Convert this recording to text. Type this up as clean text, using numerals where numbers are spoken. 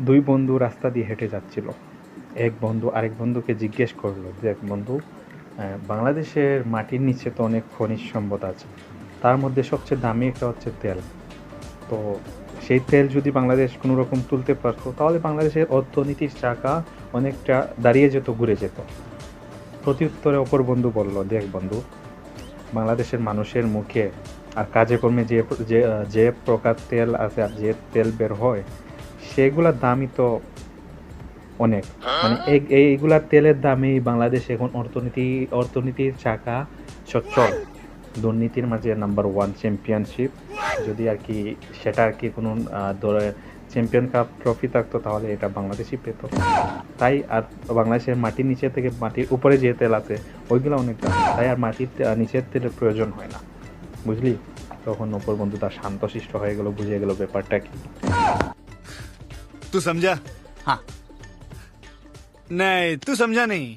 দুই বন্ধু রাস্তা দিয়ে হেঁটে যাচ্ছিল। এক বন্ধু আরেক বন্ধুকে জিজ্ঞেস করলো যে, এক বন্ধু, বাংলাদেশের মাটির নিচে তো অনেক খনিজ সম্পদ আছে, তার মধ্যে সবচেয়ে দামি একটা হচ্ছে তেল। তো সেই তেল যদি বাংলাদেশ কোনো রকম তুলতে পারতো, তাহলে বাংলাদেশের অর্থনীতির চাকা অনেকটা দাঁড়িয়ে যেত, ঘুরে যেত। প্রত্যুত্তরে অপর বন্ধু বলল, দেখ বন্ধু, বাংলাদেশের মানুষের মুখে আর কাজে কর্মে যে যে যে প্রকার তেল আছে আর যে তেল বের হয়, সেগুলোর দামই তো অনেক। মানে এইগুলার তেলের দামেই বাংলাদেশ এখন অর্থনীতির চাকা সচ্ছল। দুর্নীতির মাঝে নাম্বার ওয়ান চ্যাম্পিয়নশিপ। যদি আর কি সেটা আর কি কোনো ধরে চ্যাম্পিয়ন কাপ ট্রফি থাকতো, তাহলে এটা বাংলাদেশই পেত। তাই আর বাংলাদেশের মাটির নিচে থেকে মাটির উপরে যে তেল আছে, ওইগুলো অনেক দাম। তাই আর মাটির নিচের তেলের প্রয়োজন হয় না, বুঝলি? তখন অপর বন্ধু তার শান্তশিষ্ট হয়ে গেল, বুঝে গেল ব্যাপারটা কি। तू समझा? हाँ। नहीं, तू समझा नहीं।